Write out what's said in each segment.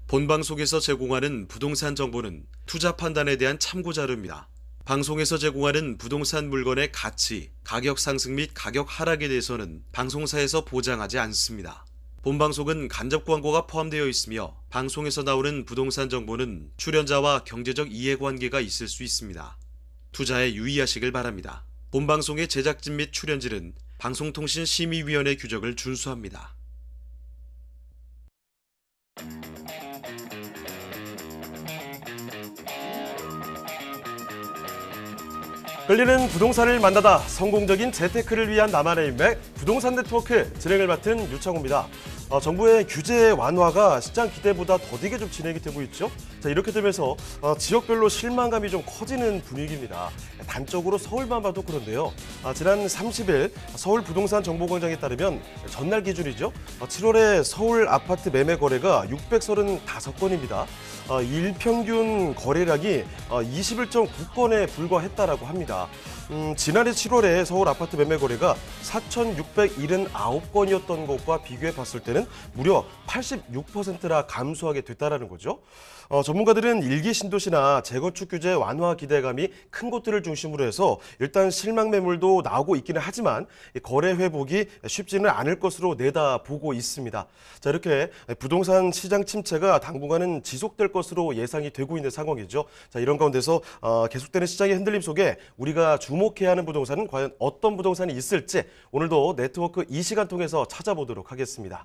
본방송에서 제공하는 부동산 정보는 투자 판단에 대한 참고 자료입니다. 방송에서 제공하는 부동산 물건의 가치, 가격 상승 및 가격 하락에 대해서는 방송사에서 보장하지 않습니다. 본방송은 간접 광고가 포함되어 있으며 방송에서 나오는 부동산 정보는 출연자와 경제적 이해관계가 있을 수 있습니다. 투자에 유의하시길 바랍니다. 본방송의 제작진 및 출연진은 방송통신심의위원회 규정을 준수합니다. 끌리는 부동산을 만나다 성공적인 재테크를 위한 나만의 인맥 부동산 네트워크 진행을 맡은 유창호입니다. 정부의 규제 완화가 시장 기대보다 더디게 좀 진행이 되고 있죠. 자, 이렇게 되면서 지역별로 실망감이 좀 커지는 분위기입니다. 단적으로 서울만 봐도 그런데요. 지난 30일 서울 부동산 정보광장에 따르면 전날 기준이죠. 7월에 서울 아파트 매매 거래가 635건입니다. 일평균 거래량이 21.9건에 불과했다라고 합니다. 지난해 7월에 서울 아파트 매매 거래가 4,679건이었던 것과 비교해 봤을 때는 무려 86%나 감소하게 됐다라는 거죠. 전문가들은 일기 신도시나 재건축 규제 완화 기대감이 큰 곳들을 중심으로 해서 일단 실망 매물도 나오고 있기는 하지만 거래 회복이 쉽지는 않을 것으로 내다보고 있습니다. 자, 이렇게 부동산 시장 침체가 당분간은 지속될 것으로 예상이 되고 있는 상황이죠. 자, 이런 가운데서 계속되는 시장의 흔들림 속에 우리가 주목해야 하는 부동산은 과연 어떤 부동산이 있을지 오늘도 네트워크 이 시간 통해서 찾아보도록 하겠습니다.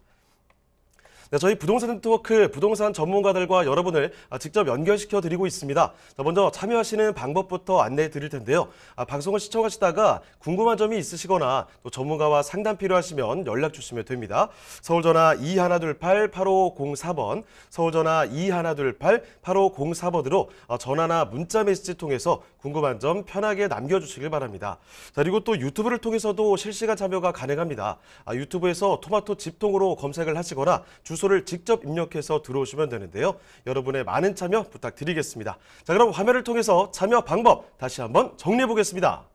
네, 저희 부동산 네트워크 부동산 전문가들과 여러분을 직접 연결시켜 드리고 있습니다. 자, 먼저 참여하시는 방법부터 안내해 드릴 텐데요. 방송을 시청하시다가 궁금한 점이 있으시거나 또 전문가와 상담 필요하시면 연락 주시면 됩니다. 서울전화 2128-8504번, 서울전화 2128-8504번으로 전화나 문자 메시지 통해서 궁금한 점 편하게 남겨주시길 바랍니다. 자, 그리고 또 유튜브를 통해서도 실시간 참여가 가능합니다. 유튜브에서 토마토 집통으로 검색을 하시거나 주소를 직접 입력해서 들어오시면 되는데요. 여러분의 많은 참여 부탁드리겠습니다. 자, 그럼 화면을 통해서 참여 방법 다시 한번 정리해 보겠습니다.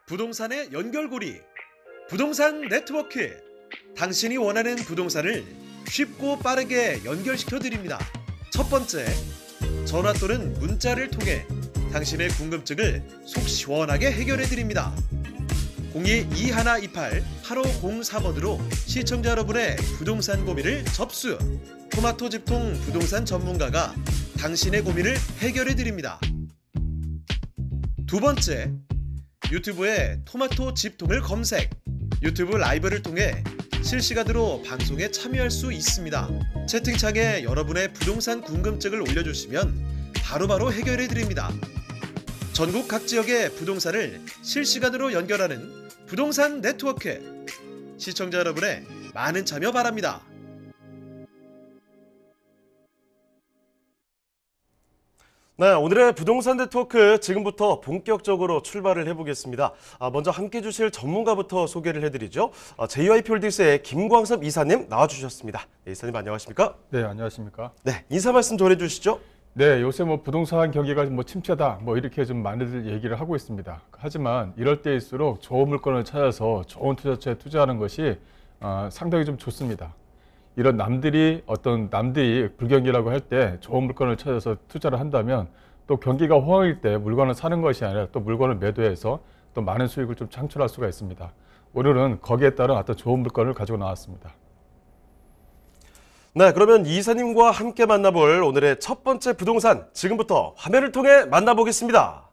부동산의 연결고리, 부동산 네트워크. 당신이 원하는 부동산을 쉽고 빠르게 연결시켜 드립니다. 첫 번째, 전화 또는 문자를 통해 당신의 궁금증을 속 시원하게 해결해 드립니다. 02-2128-8504번으로 시청자 여러분의 부동산 고민을 접수. 토마토 집통 부동산 전문가가 당신의 고민을 해결해 드립니다. 두 번째, 유튜브에 토마토 집통을 검색. 유튜브 라이브를 통해 실시간으로 방송에 참여할 수 있습니다. 채팅창에 여러분의 부동산 궁금증을 올려주시면 바로바로 해결해 드립니다. 전국 각 지역의 부동산을 실시간으로 연결하는 부동산 네트워크. 시청자 여러분의 많은 참여 바랍니다. 네, 오늘의 부동산 네트워크 지금부터 본격적으로 출발을 해보겠습니다. 먼저 함께 해주실 전문가부터 소개를 해드리죠. JYP홀딩스의 김광섭 이사님 나와주셨습니다. 네, 이사님 안녕하십니까? 네, 안녕하십니까? 네, 인사 말씀 전해주시죠. 네, 요새 부동산 경기가 침체다 이렇게 좀 많이들 얘기를 하고 있습니다. 하지만 이럴 때일수록 좋은 물건을 찾아서 좋은 투자처에 투자하는 것이 상당히 좀 좋습니다. 이런 남들이 불경기라고 할 때 좋은 물건을 찾아서 투자를 한다면 또 경기가 호황일 때 물건을 사는 것이 아니라 또 물건을 매도해서 또 많은 수익을 좀 창출할 수가 있습니다. 오늘은 거기에 따른 어떤 좋은 물건을 가지고 나왔습니다. 네, 그러면 이사님과 함께 만나볼 오늘의 첫 번째 부동산 지금부터 화면을 통해 만나보겠습니다.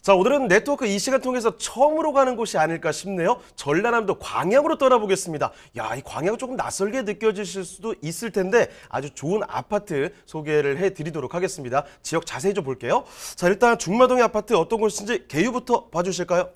자, 오늘은 네트워크 이 시간 통해서 처음으로 가는 곳이 아닐까 싶네요. 전라남도 광양으로 떠나보겠습니다. 야, 이 광양은 조금 낯설게 느껴지실 수도 있을 텐데 아주 좋은 아파트 소개를 해드리도록 하겠습니다. 지역 자세히 좀 볼게요. 자, 일단 중마동의 아파트 어떤 곳인지 개요부터 봐주실까요?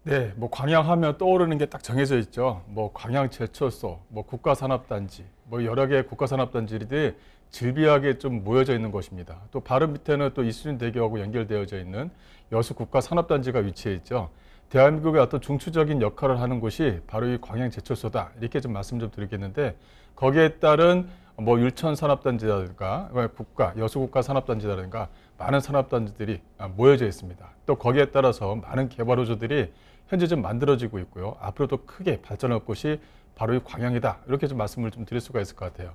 네, 뭐 광양하면 떠오르는 게 딱 정해져 있죠. 뭐 광양제철소, 뭐 국가산업단지, 뭐 여러 개의 국가산업단지들이 질비하게 좀 모여져 있는 곳입니다. 또 바로 밑에는 또 이수진대교하고 연결되어져 있는 여수국가산업단지가 위치해 있죠. 대한민국의 어떤 중추적인 역할을 하는 곳이 바로 이 광양제철소다. 이렇게 좀 말씀 좀 드리겠는데 거기에 따른 뭐 율천산업단지라든가 여수국가산업단지라든가 많은 산업단지들이 모여져 있습니다. 또 거기에 따라서 많은 개발호조들이 현재 좀 만들어지고 있고요. 앞으로도 크게 발전할 곳이 바로 이 광양이다. 이렇게 좀 말씀을 좀 드릴 수가 있을 것 같아요.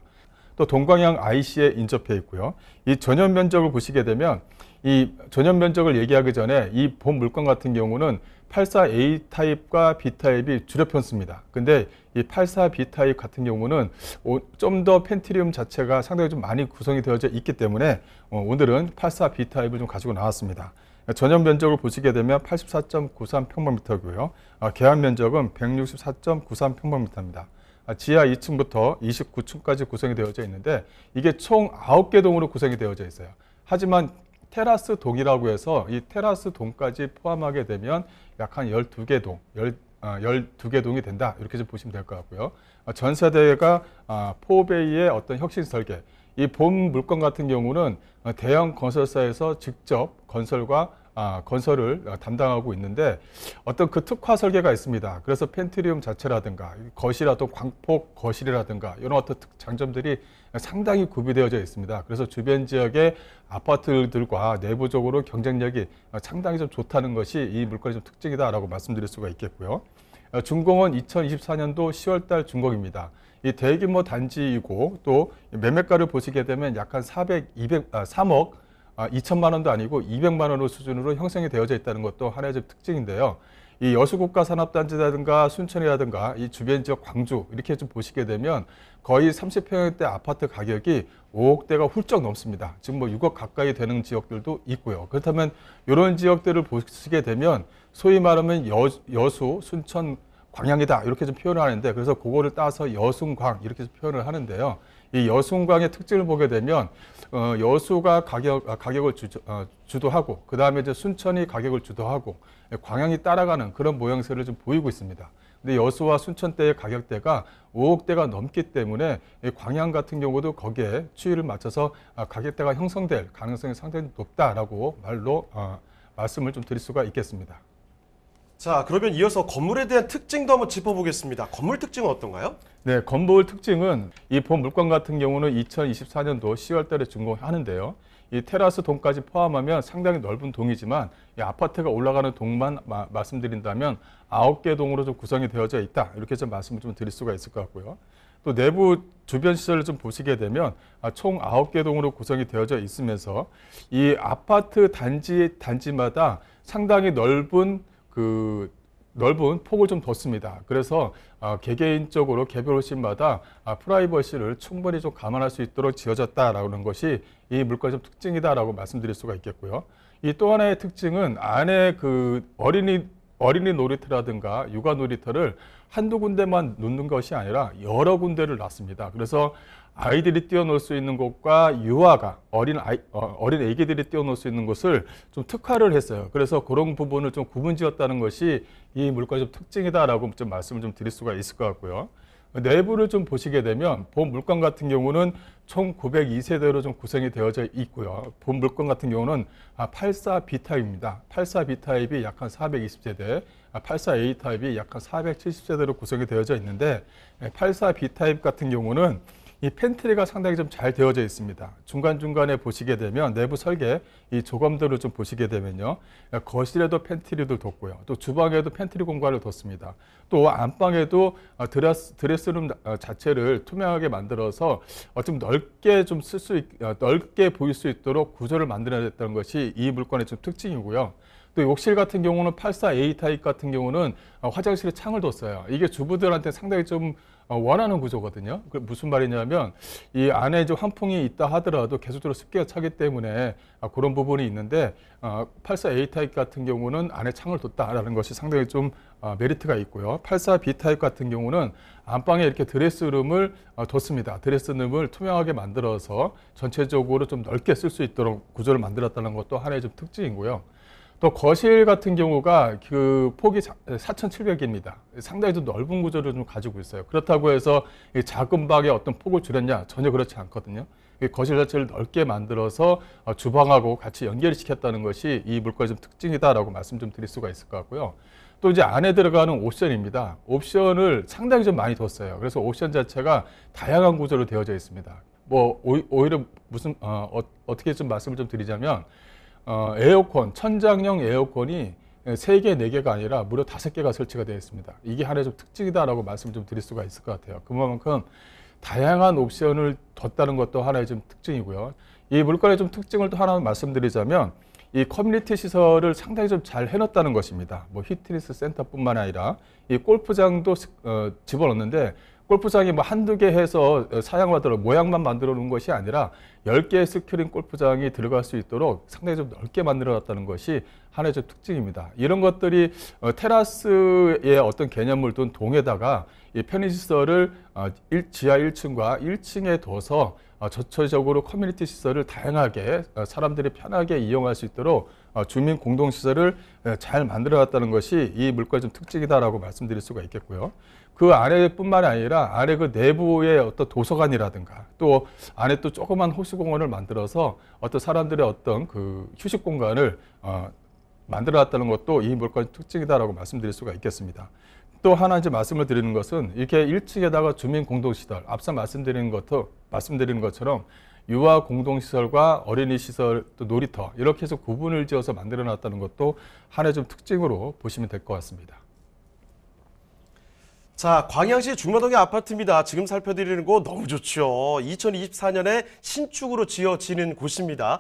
또 동광양 IC에 인접해 있고요. 이 전용 면적을 보시게 되면 이 전용 면적을 얘기하기 전에 이 본 물건 같은 경우는 84A 타입과 B 타입이 주력 편수입니다. 근데 이 84B 타입 같은 경우는 좀 더 펜트리움 자체가 상당히 좀 많이 구성이 되어져 있기 때문에 오늘은 84B 타입을 좀 가지고 나왔습니다. 전용 면적을 보시게 되면 84.93평방미터고요. 계약 면적은 164.93평방미터입니다. 지하 2층부터 29층까지 구성이 되어져 있는데 이게 총 9개 동으로 구성이 되어져 있어요. 하지만 테라스 동이라고 해서 이 테라스 동까지 포함하게 되면 약 한 12개 동, 12개 동이 된다. 이렇게 좀 보시면 될 것 같고요. 전 세대가 포베이의 어떤 혁신 설계, 이 본 물건 같은 경우는 대형 건설사에서 직접 건설을 담당하고 있는데 어떤 그 특화 설계가 있습니다. 그래서 펜트리움 자체라든가 거실이라도 광폭 거실이라든가 이런 어떤 장점들이 상당히 구비되어져 있습니다. 그래서 주변 지역의 아파트들과 내부적으로 경쟁력이 상당히 좀 좋다는 것이 이 물건의 좀 특징이다라고 말씀드릴 수가 있겠고요. 준공은 2024년도 10월달 준공입니다. 이 대규모 단지이고 또 매매가를 보시게 되면 약 한 3억 2천만 원도 아니고 200만 원 수준으로 형성이 되어져 있다는 것도 하나의 특징인데요. 이 여수국가산업단지라든가 순천이라든가 이 주변 지역 광주 이렇게 좀 보시게 되면 거의 30평형대 아파트 가격이 5억대가 훌쩍 넘습니다. 지금 뭐 6억 가까이 되는 지역들도 있고요. 그렇다면 이런 지역들을 보시게 되면 소위 말하면 여수, 순천, 광양이다 이렇게 좀 표현을 하는데 그래서 그거를 따서 여순광 이렇게 표현을 하는데요. 이 여순광의 특징을 보게 되면 여수가 가격을 주도하고 그 다음에 이제 순천이 가격을 주도하고 광양이 따라가는 그런 모양새를 좀 보이고 있습니다. 근데 여수와 순천대의 가격대가 5억대가 넘기 때문에 광양 같은 경우도 거기에 추이를 맞춰서 가격대가 형성될 가능성이 상당히 높다라고 말씀을 좀 드릴 수가 있겠습니다. 자, 그러면 이어서 건물에 대한 특징도 한번 짚어보겠습니다. 건물 특징은 어떤가요? 네, 건물 특징은 이 본 물건 같은 경우는 2024년도 10월 달에 준공하는데요. 이 테라스 동까지 포함하면 상당히 넓은 동이지만 이 아파트가 올라가는 동만 말씀드린다면 9개 동으로 좀 구성이 되어져 있다. 이렇게 좀 말씀을 좀 드릴 수가 있을 것 같고요. 또 내부 주변 시설을 좀 보시게 되면 총 9개 동으로 구성이 되어져 있으면서 이 아파트 단지마다 상당히 넓은 폭을 좀 뒀습니다. 그래서 개개인적으로 개별호실마다 프라이버시를 충분히 좀 감안할 수 있도록 지어졌다라는 것이 이 물건의 좀 특징이다라고 말씀드릴 수가 있겠고요. 이 또 하나의 특징은 안에 그 어린이 놀이터라든가 육아 놀이터를 한두 군데만 놓는 것이 아니라 여러 군데를 놨습니다. 그래서 아이들이 뛰어놀 수 있는 곳과 유아가 어린 애기들이 뛰어놀 수 있는 곳을 좀 특화를 했어요. 그래서 그런 부분을 좀 구분지었다는 것이 이 물건의 좀 특징이다라고 좀 말씀을 좀 드릴 수가 있을 것 같고요. 내부를 좀 보시게 되면 본 물건 같은 경우는 총 902세대로 좀 구성이 되어져 있고요. 본 물건 같은 경우는 84B 타입입니다. 84B 타입이 약 한 420세대, 84A 타입이 약 한 470세대로 구성이 되어져 있는데 84B 타입 같은 경우는 이 팬트리가 상당히 좀 잘 되어져 있습니다. 중간중간에 보시게 되면 내부 설계 이 조감도를 좀 보시게 되면요. 거실에도 팬트리를 뒀고요. 또 주방에도 팬트리 공간을 뒀습니다. 또 안방에도 드레스룸 자체를 투명하게 만들어서 좀 넓게 좀 넓게 보일 수 있도록 구조를 만들어냈다는 것이 이 물건의 좀 특징이고요. 또 욕실 같은 경우는 84A 타입 같은 경우는 화장실에 창을 뒀어요. 이게 주부들한테 상당히 좀 원하는 구조거든요. 그 무슨 말이냐면 이 안에 좀 환풍이 있다 하더라도 계속적으로 습기가 차기 때문에 그런 부분이 있는데 84A 타입 같은 경우는 안에 창을 뒀다라는 것이 상당히 좀 메리트가 있고요. 84B 타입 같은 경우는 안방에 이렇게 드레스룸을 뒀습니다. 드레스룸을 투명하게 만들어서 전체적으로 좀 넓게 쓸 수 있도록 구조를 만들었다는 것도 하나의 좀 특징이고요. 또 거실 같은 경우가 그 폭이 4,700입니다. 상당히 좀 넓은 구조를 좀 가지고 있어요. 그렇다고 해서 이 작은 방에 어떤 폭을 줄였냐? 전혀 그렇지 않거든요. 이 거실 자체를 넓게 만들어서 주방하고 같이 연결시켰다는 것이 이 물건의 좀 특징이다라고 말씀 좀 드릴 수가 있을 것 같고요. 또 이제 안에 들어가는 옵션입니다. 옵션을 상당히 좀 많이 뒀어요. 그래서 옵션 자체가 다양한 구조로 되어져 있습니다. 뭐 오히려 무슨 어떻게 좀 말씀을 좀 드리자면 에어컨, 천장형 에어컨이 3개, 4개가 아니라 무려 5개가 설치가 되어 있습니다. 이게 하나의 좀 특징이다라고 말씀을 좀 드릴 수가 있을 것 같아요. 그만큼 다양한 옵션을 뒀다는 것도 하나의 좀 특징이고요. 이 물건의 좀 특징을 또 하나 말씀드리자면 이 커뮤니티 시설을 상당히 좀 잘 해놨다는 것입니다. 뭐 피트니스 센터뿐만 아니라 이 골프장도 집어넣는데 골프장이 뭐 한두 개 해서 사양하도록 모양만 만들어 놓은 것이 아니라 10개의 스크린 골프장이 들어갈 수 있도록 상당히 좀 넓게 만들어 놨다는 것이 하나의 좀 특징입니다. 이런 것들이 테라스의 어떤 개념을 둔 동에다가 이 편의시설을 지하 1층과 1층에 둬서 전체적으로 커뮤니티 시설을 다양하게 사람들이 편하게 이용할 수 있도록 주민 공동시설을 잘 만들어 놨다는 것이 이 물건의 좀 특징이다라고 말씀드릴 수가 있겠고요. 그 안에뿐만 아니라 안에 그 내부의 어떤 도서관이라든가 또 안에 또 조그만 호수공원을 만들어서 어떤 사람들의 어떤 그 휴식 공간을 만들어 놨다는 것도 이 물건의 특징이다라고 말씀드릴 수가 있겠습니다. 또 하나 이제 말씀을 드리는 것은 이렇게 1층에다가 주민 공동시설, 앞서 말씀드린 것처럼 유아 공동시설과 어린이 시설, 또 놀이터 이렇게 해서 구분을 지어서 만들어 놨다는 것도 하나의 좀 특징으로 보시면 될 것 같습니다. 자, 광양시 중마동의 아파트입니다. 지금 살펴드리는 곳 너무 좋죠. 2024년에 신축으로 지어지는 곳입니다.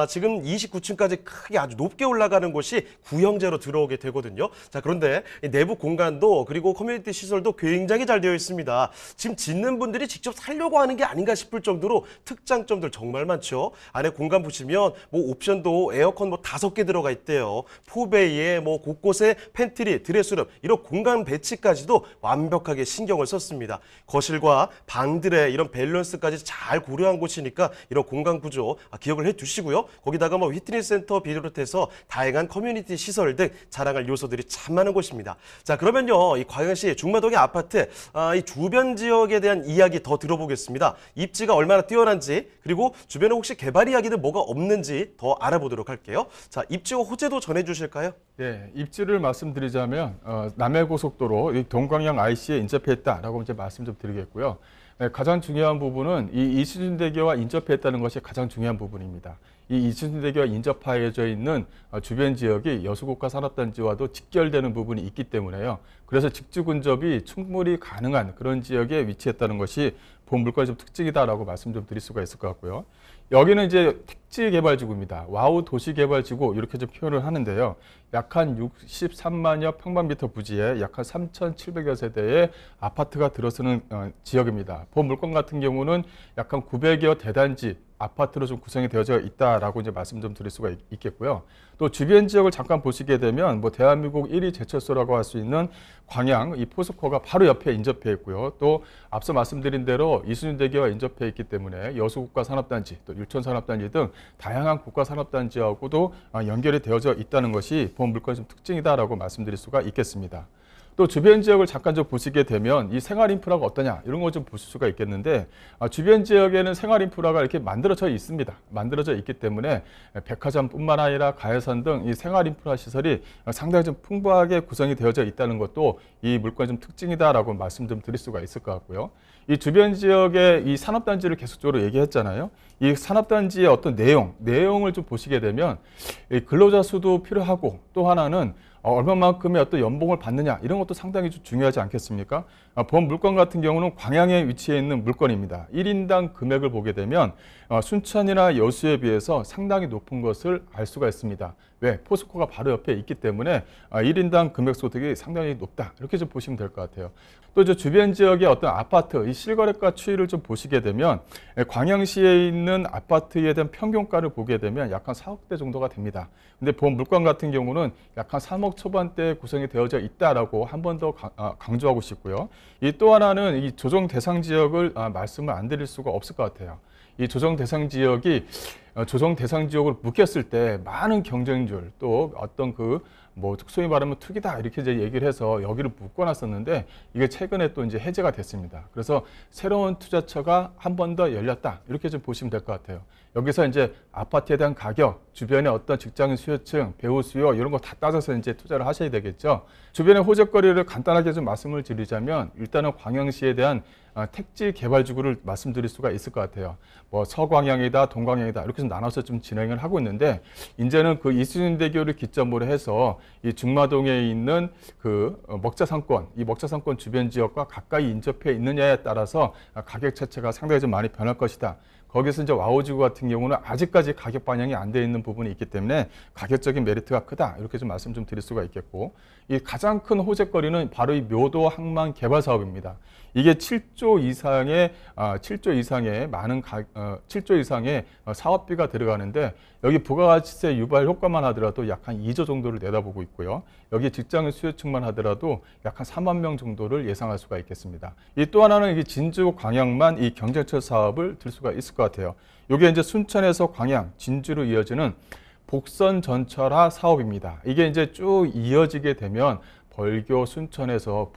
지금 29층까지 크게 아주 높게 올라가는 곳이 구형제로 들어오게 되거든요. 자, 그런데 내부 공간도 그리고 커뮤니티 시설도 굉장히 잘 되어 있습니다. 지금 짓는 분들이 직접 살려고 하는 게 아닌가 싶을 정도로 특장점들 정말 많죠. 안에 공간 보시면 뭐 옵션도 에어컨 뭐 5개 들어가 있대요. 포베이에 뭐 곳곳에 팬트리, 드레스룸 이런 공간 배치까지도 완벽하게 신경을 썼습니다. 거실과 방들의 이런 밸런스까지 잘 고려한 곳이니까 이런 공간 구조 기억을 해두시고요. 거기다가 뭐 피트니스 센터 비롯해서 다양한 커뮤니티 시설 등 자랑할 요소들이 참 많은 곳입니다. 자, 그러면요, 이 광양시 중마동의 아파트 이 주변 지역에 대한 이야기 더 들어보겠습니다. 입지가 얼마나 뛰어난지 그리고 주변에 혹시 개발 이야기들 뭐가 없는지 더 알아보도록 할게요. 자, 입지와 호재도 전해주실까요? 네, 입지를 말씀드리자면 남해고속도로 동광양 IC에 인접했다라고 이제 말씀 좀 드리겠고요. 네, 가장 중요한 부분은 이 이수진대교와 인접했다는 것이 가장 중요한 부분입니다. 이 이수진대교와 인접하여져 있는 주변 지역이 여수국가 산업단지와도 직결되는 부분이 있기 때문에요. 그래서 직주 근접이 충분히 가능한 그런 지역에 위치했다는 것이 본 물건의 좀 특징이다라고 말씀 좀 드릴 수가 있을 것 같고요. 여기는 이제 택지 개발지구입니다. 와우 도시개발지구 이렇게 좀 표현을 하는데요. 약 한 63만여 평방미터 부지에 약 한 3,700여 세대의 아파트가 들어서는 지역입니다. 본 물건 같은 경우는 약 한 900여 대단지 아파트로 좀 구성이 되어져 있다라고 이제 말씀 좀 드릴 수가 있겠고요. 또 주변 지역을 잠깐 보시게 되면 뭐 대한민국 1위 제철소라고 할 수 있는 광양 이 포스코가 바로 옆에 인접해 있고요. 또 앞서 말씀드린 대로 이수진대교와 인접해 있기 때문에 여수국가산업단지 또 율촌산업단지 등 다양한 국가산업단지하고도 연결이 되어져 있다는 것이 본 물건의 좀 특징이다라고 말씀드릴 수가 있겠습니다. 또 주변 지역을 잠깐 좀 보시게 되면 이 생활 인프라가 어떠냐 이런 거 좀 보실 수가 있겠는데 주변 지역에는 생활 인프라가 이렇게 만들어져 있습니다. 만들어져 있기 때문에 백화점뿐만 아니라 가해산 등 이 생활 인프라 시설이 상당히 좀 풍부하게 구성이 되어져 있다는 것도 이 물건의 좀 특징이다라고 말씀 좀 드릴 수가 있을 것 같고요. 이 주변 지역의 이 산업단지를 계속적으로 얘기했잖아요. 이 산업단지의 어떤 내용을 좀 보시게 되면 이 근로자 수도 필요하고 또 하나는 얼마만큼의 어떤 연봉을 받느냐 이런 것도 상당히 좀 중요하지 않겠습니까? 본 물건 같은 경우는 광양에 위치해 있는 물건입니다. 1인당 금액을 보게 되면 순천이나 여수에 비해서 상당히 높은 것을 알 수가 있습니다. 왜? 포스코가 바로 옆에 있기 때문에 1인당 금액 소득이 상당히 높다. 이렇게 좀 보시면 될 것 같아요. 또 저 주변 지역의 어떤 아파트, 이 실거래가 추이를 좀 보시게 되면 광양시에 있는 아파트에 대한 평균가를 보게 되면 약 한 4억대 정도가 됩니다. 근데 본 물건 같은 경우는 약 한 3억 초반대에 구성이 되어져 있다라고 한 번 더 강조하고 싶고요. 이 또 하나는 이 조정 대상 지역을 말씀을 안 드릴 수가 없을 것 같아요. 이 조정 대상 지역이 조정 대상 지역으로 묶였을 때 많은 경쟁률 또 어떤 뭐 소위 말하면 투기다 이렇게 이제 얘기를 해서 여기를 묶어놨었는데 이게 최근에 또 이제 해제가 됐습니다. 그래서 새로운 투자처가 한 번 더 열렸다 이렇게 좀 보시면 될 것 같아요. 여기서 이제 아파트에 대한 가격, 주변의 어떤 직장인 수요층, 배우 수요 이런 거 다 따져서 이제 투자를 하셔야 되겠죠. 주변의 호재거리를 간단하게 좀 말씀을 드리자면 일단은 광양시에 대한 택지 개발 지구를 말씀드릴 수가 있을 것 같아요. 뭐 서광양이다, 동광양이다 이렇게 해서 나눠서 좀 진행을 하고 있는데 이제는 그 이순신대교를 기점으로 해서 이 중마동에 있는 그 먹자상권, 이 먹자상권 주변 지역과 가까이 인접해 있느냐에 따라서 가격 자체가 상당히 좀 많이 변할 것이다. 거기서 이제 와우지구 같은 경우는 아직까지 가격 반영이 안 되어 있는 부분이 있기 때문에 가격적인 메리트가 크다 이렇게 좀 말씀 좀 드릴 수가 있겠고 이 가장 큰 호재거리는 바로 이 묘도 항만 개발 사업입니다. 이게 7조 이상의 많은 7조 이상의 사업비가 들어가는데 여기 부가가치세 유발 효과만 하더라도 약 한 2조 정도를 내다보고 있고요. 여기 직장인 수요층만 하더라도 약 한 4만 명 정도를 예상할 수가 있겠습니다. 이 또 하나는 이게 진주 광양만 이 경쟁철 사업을 들 수가 있을 것 같아요. 이게 이제 순천에서 광양, 진주로 이어지는 복선 전철화 사업입니다. 이게 이제 쭉 이어지게 되면 벌교, 순천에서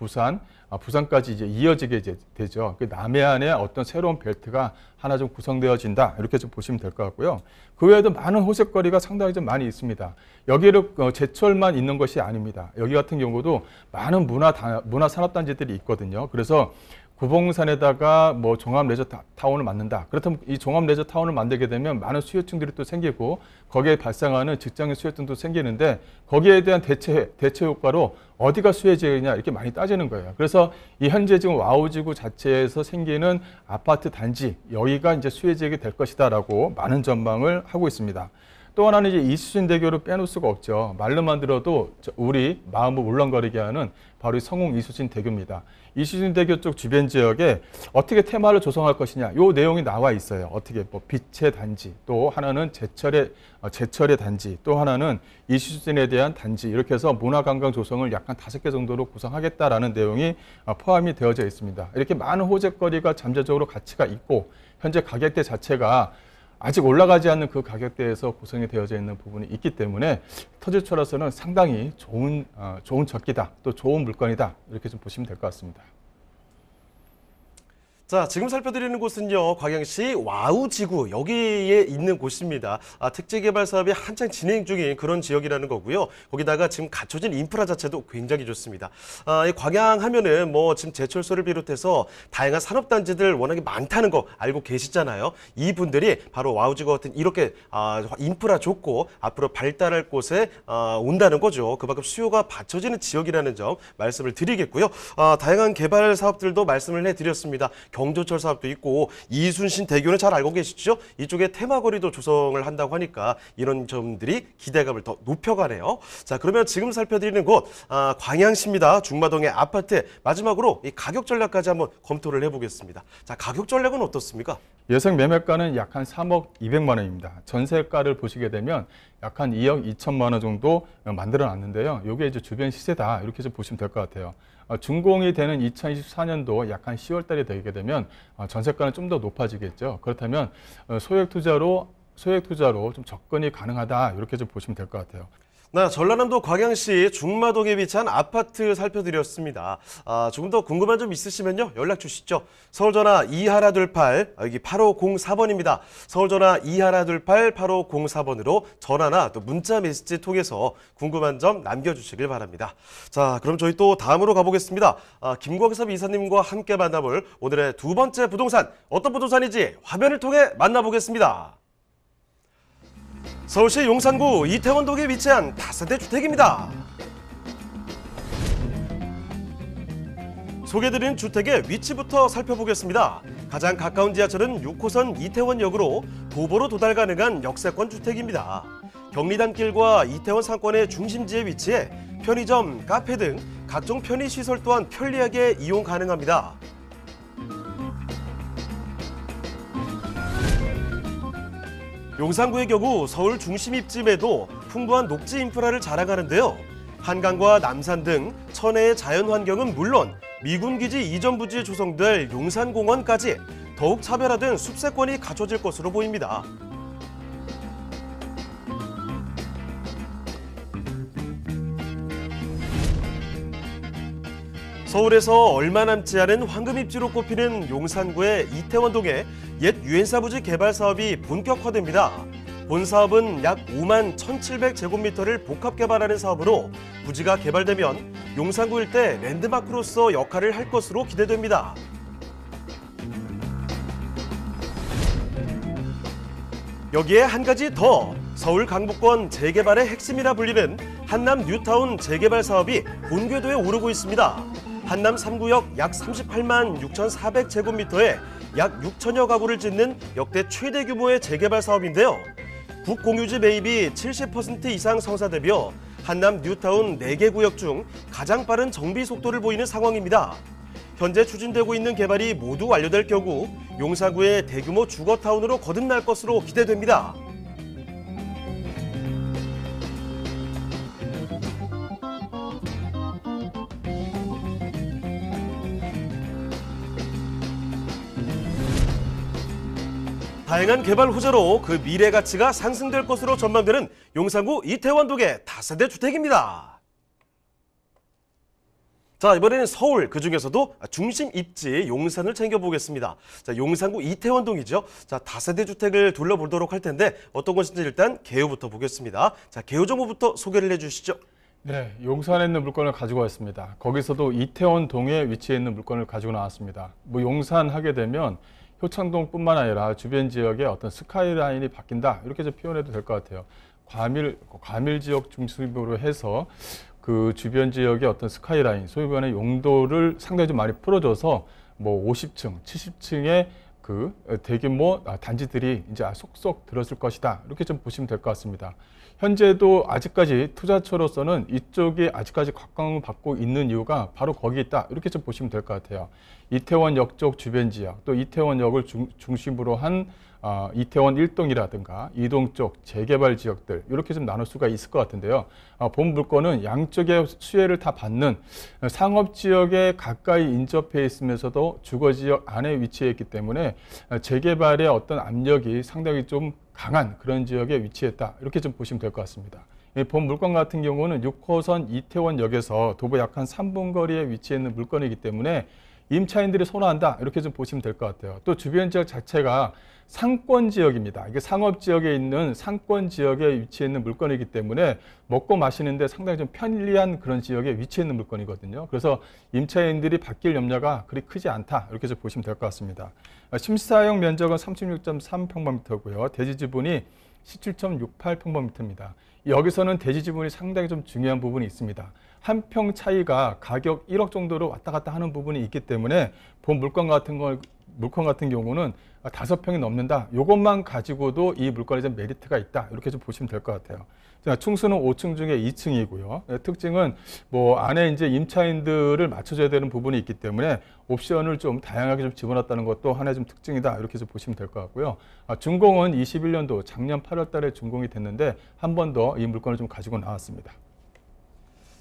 부산까지 이제 이어지게 되죠. 그 남해안의 어떤 새로운 벨트가 하나 좀 구성되어진다. 이렇게 좀 보시면 될 것 같고요. 그 외에도 많은 호재거리가 상당히 좀 많이 있습니다. 여기를 제철만 있는 것이 아닙니다. 여기 같은 경우도 많은 문화 산업단지들이 있거든요. 그래서 구봉산에다가 뭐 종합 레저 타운을 만든다. 그렇다면 이 종합 레저 타운을 만들게 되면 많은 수요층들이 또 생기고 거기에 발생하는 직장인 수요층도 생기는데 거기에 대한 대체 효과로 어디가 수혜지역이냐 이렇게 많이 따지는 거예요. 그래서 이 현재 지금 와우지구 자체에서 생기는 아파트 단지 여기가 이제 수혜지역이 될 것이다라고 많은 전망을 하고 있습니다. 또 하나는 이제 이순신대교를 빼놓을 수가 없죠. 말로만 들어도 우리 마음을 울렁거리게 하는 바로 이 성웅 이순신대교입니다. 이순신대교 쪽 주변 지역에 어떻게 테마를 조성할 것이냐, 요 내용이 나와 있어요. 어떻게 뭐 빛의 단지, 또 하나는 제철의 단지, 또 하나는 이순신에 대한 단지 이렇게 해서 문화관광 조성을 약 한 5개 정도로 구성하겠다라는 내용이 포함이 되어져 있습니다. 이렇게 많은 호재거리가 잠재적으로 가치가 있고 현재 가격대 자체가 아직 올라가지 않는 그 가격대에서 구성이 되어져 있는 부분이 있기 때문에 터질초라서는 상당히 좋은 적기다, 또 좋은 물건이다 이렇게 좀 보시면 될 것 같습니다. 자, 지금 살펴드리는 곳은요, 광양시 와우지구 여기에 있는 곳입니다. 택지 개발 사업이 한창 진행 중인 그런 지역이라는 거고요. 거기다가 지금 갖춰진 인프라 자체도 굉장히 좋습니다. 이 광양 하면은 뭐 지금 제철소를 비롯해서 다양한 산업단지들 워낙에 많다는 거 알고 계시잖아요. 이분들이 바로 와우지구 같은 이렇게 인프라 좋고 앞으로 발달할 곳에 온다는 거죠. 그만큼 수요가 받쳐지는 지역이라는 점 말씀을 드리겠고요. 다양한 개발 사업들도 말씀을 해드렸습니다. 경조철 사업도 있고 이순신 대교는 잘 알고 계시죠? 이쪽에 테마거리도 조성을 한다고 하니까 이런 점들이 기대감을 더 높여가네요. 자, 그러면 지금 살펴드리는 곳 광양시입니다. 중마동의 아파트 마지막으로 이 가격 전략까지 한번 검토를 해보겠습니다. 자, 가격 전략은 어떻습니까? 예상 매매가는 약 한 3억 200만 원입니다. 전세가를 보시게 되면 약 한 2억 2천만 원 정도 만들어 놨는데요. 이게 이제 주변 시세다 이렇게 좀 보시면 될 것 같아요. 준공이 되는 2024년도 약 한 10월 달이 되게 되면 전세가는 좀 더 높아지겠죠. 그렇다면 소액 투자로 좀 접근이 가능하다 이렇게 좀 보시면 될 것 같아요. 네, 전라남도 광양시 중마동에 위치한 아파트 살펴드렸습니다. 조금 더 궁금한 점 있으시면요, 연락 주시죠. 서울전화 2128, 여기 8504번입니다. 서울전화 2128, 8504번으로 전화나 또 문자 메시지 통해서 궁금한 점 남겨주시길 바랍니다. 자, 그럼 저희 또 다음으로 가보겠습니다. 김광섭 이사님과 함께 만나볼 오늘의 두 번째 부동산, 어떤 부동산인지 화면을 통해 만나보겠습니다. 서울시 용산구 이태원동에 위치한 다세대 주택입니다. 소개드린 주택의 위치부터 살펴보겠습니다. 가장 가까운 지하철은 6호선 이태원역으로 도보로 도달 가능한 역세권 주택입니다. 경리단길과 이태원 상권의 중심지에 위치해 편의점, 카페 등 각종 편의시설 또한 편리하게 이용 가능합니다. 용산구의 경우 서울 중심 입지임에도 풍부한 녹지 인프라를 자랑하는데요. 한강과 남산 등 천혜의 자연 환경은 물론 미군기지 이전 부지에 조성될 용산공원까지 더욱 차별화된 숲세권이 갖춰질 것으로 보입니다. 서울에서 얼마 남지 않은 황금입지로 꼽히는 용산구의 이태원동에 옛 유엔사 부지 개발 사업이 본격화됩니다. 본 사업은 약 5만 1,700제곱미터를 복합 개발하는 사업으로 부지가 개발되면 용산구 일대 랜드마크로서 역할을 할 것으로 기대됩니다. 여기에 한 가지 더, 서울 강북권 재개발의 핵심이라 불리는 한남 뉴타운 재개발 사업이 본궤도에 오르고 있습니다. 한남 3구역 약 38만 6,400제곱미터에 약 6천여 가구를 짓는 역대 최대 규모의 재개발 사업인데요. 국공유지 매입이 70% 이상 성사되며 한남 뉴타운 4개 구역 중 가장 빠른 정비 속도를 보이는 상황입니다. 현재 추진되고 있는 개발이 모두 완료될 경우 용산구의 대규모 주거타운으로 거듭날 것으로 기대됩니다. 다양한 개발 호재로 그 미래 가치가 상승될 것으로 전망되는 용산구 이태원동의 다세대 주택입니다. 자, 이번에는 서울, 그중에서도 중심 입지 용산을 챙겨보겠습니다. 자, 용산구 이태원동이죠. 자, 다세대 주택을 둘러보도록 할 텐데 어떤 것인지 일단 개요부터 보겠습니다. 자, 개요 정보부터 소개를 해주시죠. 네, 용산에 있는 물건을 가지고 왔습니다. 거기서도 이태원동에 위치해 있는 물건을 가지고 나왔습니다. 뭐 용산 하게 되면 효창동뿐만 아니라 주변 지역의 어떤 스카이라인이 바뀐다, 이렇게 좀 표현해도 될 것 같아요. 과밀 지역 중심으로 해서 그 주변 지역의 어떤 스카이라인, 소위 말하는 용도를 상당히 좀 많이 풀어줘서 뭐 50층, 70층의 그 대규모 단지들이 이제 속속 들었을 것이다, 이렇게 좀 보시면 될 것 같습니다. 현재도 아직까지 투자처로서는 이쪽이 아직까지 각광을 받고 있는 이유가 바로 거기 있다, 이렇게 좀 보시면 될 것 같아요. 이태원역 쪽 주변 지역, 또 이태원역을 중심으로 한 이태원 1동이라든가 2동 쪽 재개발 지역들, 이렇게 좀 나눌 수가 있을 것 같은데요. 본 물건은 양쪽의 수혜를 다 받는 상업지역에 가까이 인접해 있으면서도 주거지역 안에 위치해 있기 때문에 재개발의 어떤 압력이 상당히 좀 강한 그런 지역에 위치했다, 이렇게 좀 보시면 될 것 같습니다. 본 물건 같은 경우는 6호선 이태원역에서 도보 약 한 3분 거리에 위치해 있는 물건이기 때문에 임차인들이 선호한다, 이렇게 좀 보시면 될 것 같아요. 또 주변 지역 자체가 상권 지역입니다. 이게 상업 지역에 있는 상권 지역에 위치해 있는 물건이기 때문에 먹고 마시는데 상당히 좀 편리한 그런 지역에 위치해 있는 물건이거든요. 그래서 임차인들이 바뀔 염려가 그리 크지 않다, 이렇게 좀 보시면 될 것 같습니다. 심사용 면적은 36.3평방미터고요. 대지 지분이 17.68평방미터입니다. 여기서는 대지 지분이 상당히 좀 중요한 부분이 있습니다. 한 평 차이가 가격 1억 정도로 왔다 갔다 하는 부분이 있기 때문에 본 물건 같은 경우는 5평이 넘는다, 이것만 가지고도 이 물건에 좀 메리트가 있다, 이렇게 좀 보시면 될 것 같아요. 자, 층수는 5층 중에 2층이고요. 특징은 뭐 안에 이제 임차인들을 맞춰줘야 되는 부분이 있기 때문에 옵션을 좀 다양하게 좀 집어넣었다는 것도 하나의 좀 특징이다, 이렇게 좀 보시면 될 것 같고요. 준공은 21년도 작년 8월 달에 준공이 됐는데 한 번 더 이 물건을 좀 가지고 나왔습니다.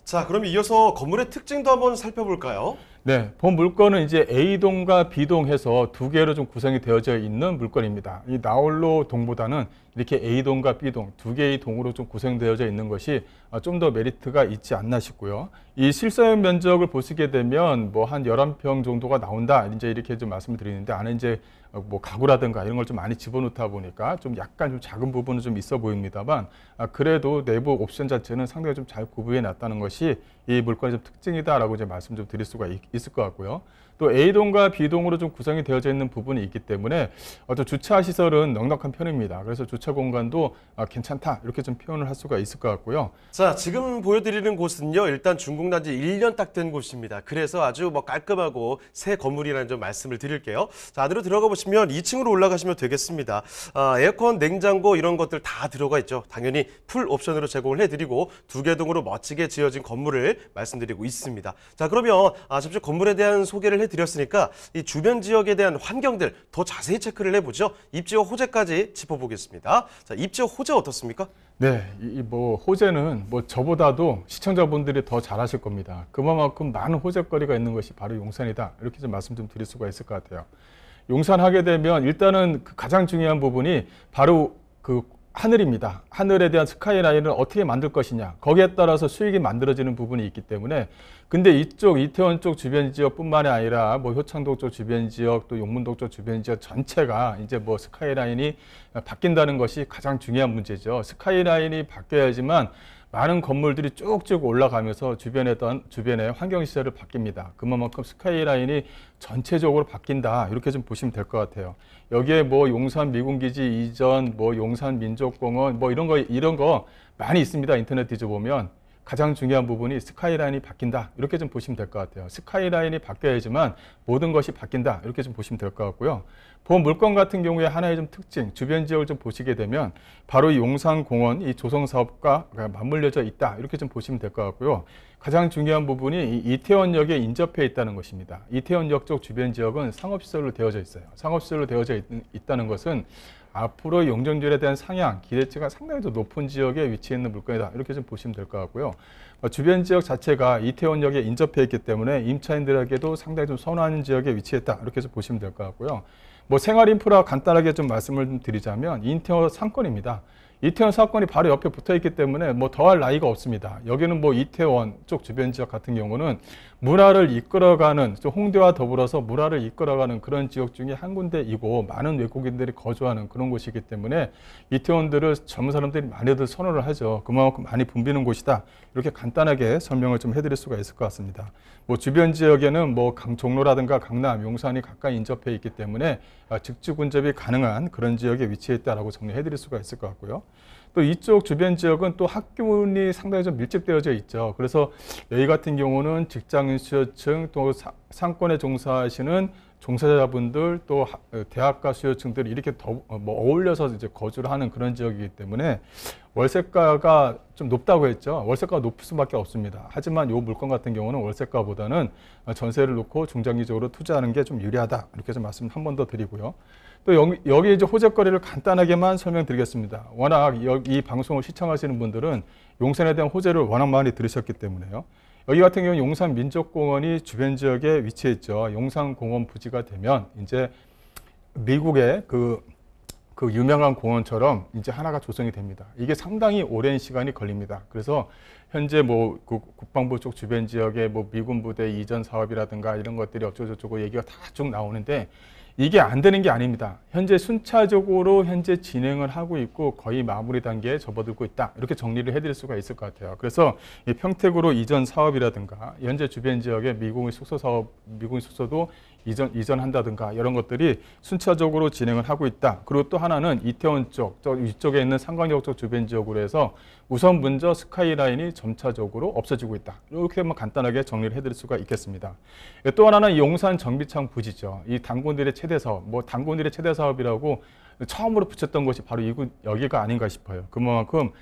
자, 그럼 이어서 건물의 특징도 한번 살펴볼까요? 네, 본 물건은 이제 A동과 B동 해서 두 개로 좀 구성이 되어져 있는 물건입니다. 이 나홀로 동보다는 이렇게 A동과 B동 두 개의 동으로 좀 구성되어져 있는 것이 좀 더 메리트가 있지 않나 싶고요. 이 실사용 면적을 보시게 되면 뭐 한 11평 정도가 나온다, 이제 이렇게 좀 말씀을 드리는데, 안에 이제 뭐 가구라든가 이런 걸 좀 많이 집어넣다 보니까 좀 약간 좀 작은 부분은 좀 있어 보입니다만, 그래도 내부 옵션 자체는 상당히 좀 잘 구비해 놨다는 것이 이 물건의 좀 특징이다라고 이제 말씀 좀 드릴 수가 있을 것 같고요. 또 A동과 B동으로 좀 구성이 되어져 있는 부분이 있기 때문에 어떤 주차 시설은 넉넉한 편입니다. 그래서 주차 공간도 괜찮다 이렇게 좀 표현을 할 수가 있을 것 같고요. 자, 지금 보여드리는 곳은요, 일단 준공난 지 1년 딱 된 곳입니다. 그래서 아주 뭐 깔끔하고 새 건물이라는 점 말씀을 드릴게요. 자, 안으로 들어가 보시면 2층으로 올라가시면 되겠습니다. 에어컨, 냉장고 이런 것들 다 들어가 있죠. 당연히 풀 옵션으로 제공을 해드리고 2개 동으로 멋지게 지어진 건물을 말씀드리고 있습니다. 자, 그러면 잠시 건물에 대한 소개를 해드렸으니까 이 주변 지역에 대한 환경들 더 자세히 체크를 해보죠. 입지와 호재까지 짚어보겠습니다. 자, 입지와 호재 어떻습니까? 네, 뭐 호재는 뭐 저보다도 시청자분들이 더 잘하실 겁니다. 그만큼 많은 호재거리가 있는 것이 바로 용산이다. 이렇게 좀 말씀 좀 드릴 수가 있을 것 같아요. 용산 하게 되면 일단은 그 가장 중요한 부분이 바로 그 하늘입니다. 하늘에 대한 스카이라인을 어떻게 만들 것이냐. 거기에 따라서 수익이 만들어지는 부분이 있기 때문에 근데 이쪽 이태원 쪽 주변 지역뿐만이 아니라 뭐 효창동 쪽 주변 지역 또 용문동 쪽 주변 지역 전체가 이제 뭐 스카이라인이 바뀐다는 것이 가장 중요한 문제죠. 스카이라인이 바뀌어야지만 많은 건물들이 쭉쭉 올라가면서 주변의 환경시설을 바뀝니다. 그만큼 스카이라인이 전체적으로 바뀐다. 이렇게 좀 보시면 될 것 같아요. 여기에 뭐 용산 미군기지 이전, 뭐 용산 민족공원, 뭐 이런 거 많이 있습니다. 인터넷 뒤져보면. 가장 중요한 부분이 스카이라인이 바뀐다. 이렇게 좀 보시면 될 것 같아요. 스카이라인이 바뀌어야지만 모든 것이 바뀐다. 이렇게 좀 보시면 될 것 같고요. 보험 물건 같은 경우에 하나의 좀 특징, 주변 지역을 좀 보시게 되면 바로 이 용산공원, 이 조성사업과 맞물려져 있다. 이렇게 좀 보시면 될 것 같고요. 가장 중요한 부분이 이 이태원역에 인접해 있다는 것입니다. 이태원역 쪽 주변 지역은 상업시설로 되어져 있어요. 상업시설로 되어져 있다는 것은 앞으로 용적률에 대한 상향, 기대치가 상당히 더 높은 지역에 위치해 있는 물건이다. 이렇게 좀 보시면 될 것 같고요. 주변 지역 자체가 이태원역에 인접해 있기 때문에 임차인들에게도 상당히 좀 선호하는 지역에 위치했다. 이렇게 좀 보시면 될 것 같고요. 뭐 생활 인프라 간단하게 좀 말씀을 좀 드리자면 이태원 상권입니다. 이태원 사건이 바로 옆에 붙어 있기 때문에 뭐 더할 나위가 없습니다. 여기는 뭐 이태원 쪽 주변 지역 같은 경우는 문화를 이끌어가는, 홍대와 더불어서 문화를 이끌어가는 그런 지역 중에 한 군데이고 많은 외국인들이 거주하는 그런 곳이기 때문에 이태원들을 젊은 사람들이 많이들 선호를 하죠. 그만큼 많이 붐비는 곳이다. 이렇게 간단하게 설명을 좀 해드릴 수가 있을 것 같습니다. 뭐 주변 지역에는 뭐 종로라든가 강남, 용산이 가까이 인접해 있기 때문에 직주 근접이 가능한 그런 지역에 위치해 있다라고 정리해 드릴 수가 있을 것 같고요. 또 이쪽 주변 지역은 또 학군이 상당히 좀 밀집되어져 있죠. 그래서 여기 같은 경우는 직장인 수요층 또 상권에 종사하시는 종사자분들 또 대학가 수요층들이 이렇게 어울려서 이제 거주를 하는 그런 지역이기 때문에 월세가가 좀 높다고 했죠. 월세가가 높을 수밖에 없습니다. 하지만 이 물건 같은 경우는 월세가보다는 전세를 놓고 중장기적으로 투자하는 게 좀 유리하다. 이렇게 좀 말씀 한 번 더 드리고요. 또 여기 이제 호재거리를 간단하게만 설명드리겠습니다. 워낙 이 방송을 시청하시는 분들은 용산에 대한 호재를 워낙 많이 들으셨기 때문에요. 여기 같은 경우는 용산 민족공원이 주변 지역에 위치해 있죠. 용산공원 부지가 되면 이제 미국의 그 유명한 공원처럼 이제 하나가 조성이 됩니다. 이게 상당히 오랜 시간이 걸립니다. 그래서 현재 뭐 국방부 쪽 주변 지역에 뭐 미군 부대 이전 사업이라든가 이런 것들이 어쩌고저쩌고 얘기가 다 쭉 나오는데 이게 안 되는 게 아닙니다. 현재 순차적으로 현재 진행을 하고 있고 거의 마무리 단계에 접어들고 있다. 이렇게 정리를 해드릴 수가 있을 것 같아요. 그래서 이 평택으로 이전 사업이라든가 현재 주변 지역의 미군의 숙소 사업, 미군의 숙소도 이전한다든가 이런 것들이 순차적으로 진행을 하고 있다. 그리고 또 하나는 이태원 쪽, 이쪽에 있는 상강역 쪽 주변 지역으로 해서 우선 먼저 스카이라인이 점차적으로 없어지고 있다. 이렇게만 간단하게 정리를 해드릴 수가 있겠습니다. 또 하나는 용산 정비창 부지죠. 이 단군들의 최대 사업, 뭐 단군들의 최대 사업이라고 처음으로 붙였던 것이 바로 여기가 아닌가 싶어요. 그만큼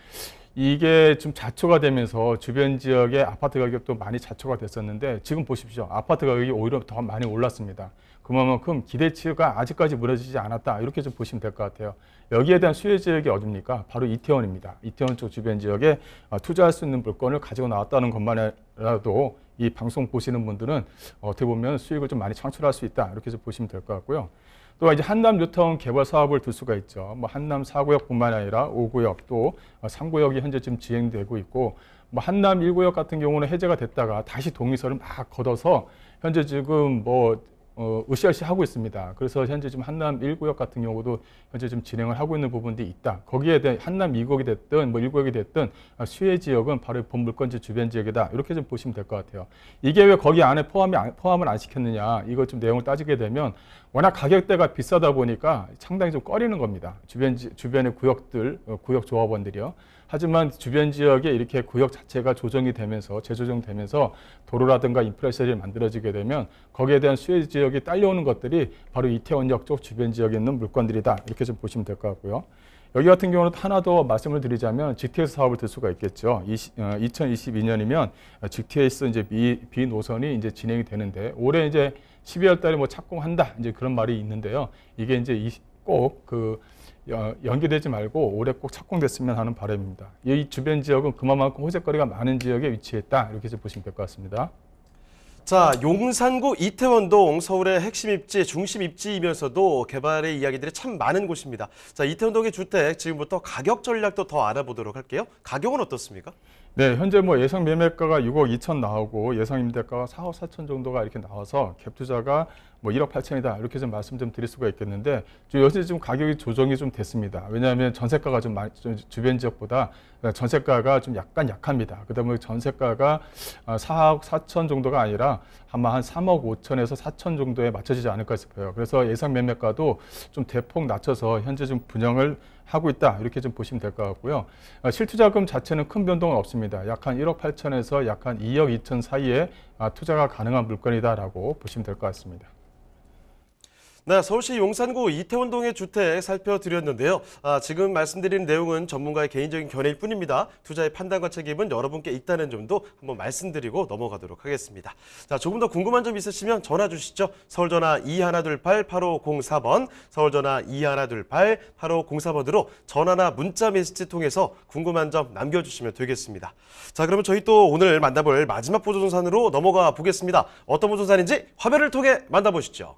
이게 좀 자초가 되면서 주변 지역의 아파트 가격도 많이 자초가 됐었는데 지금 보십시오. 아파트 가격이 오히려 더 많이 올랐습니다. 그만큼 기대치가 아직까지 무너지지 않았다. 이렇게 좀 보시면 될 것 같아요. 여기에 대한 수혜 지역이 어딥니까? 바로 이태원입니다. 이태원 쪽 주변 지역에 투자할 수 있는 물건을 가지고 나왔다는 것만이라도 이 방송 보시는 분들은 어떻게 보면 수익을 좀 많이 창출할 수 있다. 이렇게 좀 보시면 될 것 같고요. 또 이제 한남 뉴타운 개발 사업을 둘 수가 있죠. 뭐 한남 4구역뿐만 아니라 5구역 또 3구역이 현재 지금 진행되고 있고 뭐 한남 1구역 같은 경우는 해제가 됐다가 다시 동의서를 막 걷어서 현재 지금 뭐 으쌰으쌰 하고 있습니다. 그래서 현재 지금 한남 1구역 같은 경우도 현재 좀 진행을 하고 있는 부분들이 있다. 거기에 대한 한남 2구역이 됐든 뭐 1구역이 됐든 수혜 지역은 바로 본물건지 주변 지역이다. 이렇게 좀 보시면 될 것 같아요. 이게 왜 거기 안에 포함을 안 시켰느냐. 이거 좀 내용을 따지게 되면 워낙 가격대가 비싸다 보니까 상당히 좀 꺼리는 겁니다. 주변의 구역들, 구역 조합원들이요. 하지만 주변 지역에 이렇게 구역 자체가 조정이 되면서 재조정되면서 도로라든가 인프라시설이 만들어지게 되면 거기에 대한 수혜 지역이 딸려오는 것들이 바로 이태원역 쪽 주변 지역에 있는 물건들이다. 이렇게 좀 보시면 될 것 같고요. 여기 같은 경우는 하나 더 말씀을 드리자면 GTX 사업을 들 수가 있겠죠. 2022년이면 GTX 이제 B 노선이 이제 진행이 되는데 올해 이제 12월 달에 뭐 착공한다. 이제 그런 말이 있는데요. 이게 이제 꼭 연기되지 말고 올해 꼭 착공됐으면 하는 바람입니다. 이 주변 지역은 그만큼 호재거리가 많은 지역에 위치했다. 이렇게 보시면 될 것 같습니다. 자, 용산구 이태원동 서울의 핵심 입지, 중심 입지이면서도 개발의 이야기들이 참 많은 곳입니다. 자, 이태원동의 주택 지금부터 가격 전략도 더 알아보도록 할게요. 가격은 어떻습니까? 네, 현재 뭐 예상 매매가가 6억 2천 나오고 예상 임대가가 4억 4천 정도가 이렇게 나와서 갭 투자가 뭐 1억 8천이다 이렇게 좀 말씀 좀 드릴 수가 있겠는데 요새 좀 가격이 조정이 좀 됐습니다. 왜냐하면 전세가가 좀 주변 지역보다 전세가가 좀 약합니다. 그다음에 전세가가 4억 4천 정도가 아니라 아마 한 3억 5천에서 4천 정도에 맞춰지지 않을까 싶어요. 그래서 예상 매매가도 좀 대폭 낮춰서 현재 좀 분양을 하고 있다 이렇게 좀 보시면 될 것 같고요. 실투자금 자체는 큰 변동은 없습니다. 약 한 1억 8천에서 약 한 2억 2천 사이에 투자가 가능한 물건이다라고 보시면 될 것 같습니다. 네, 서울시 용산구 이태원동의 주택 살펴드렸는데요. 지금 말씀드린 내용은 전문가의 개인적인 견해일 뿐입니다. 투자의 판단과 책임은 여러분께 있다는 점도 한번 말씀드리고 넘어가도록 하겠습니다. 자, 조금 더 궁금한 점 있으시면 전화 주시죠. 서울전화 2128-8504번, 서울전화 2128-8504번으로 전화나 문자 메시지 통해서 궁금한 점 남겨주시면 되겠습니다. 자, 그러면 저희 또 오늘 만나볼 마지막 부동산으로 넘어가 보겠습니다. 어떤 부동산인지 화면을 통해 만나보시죠.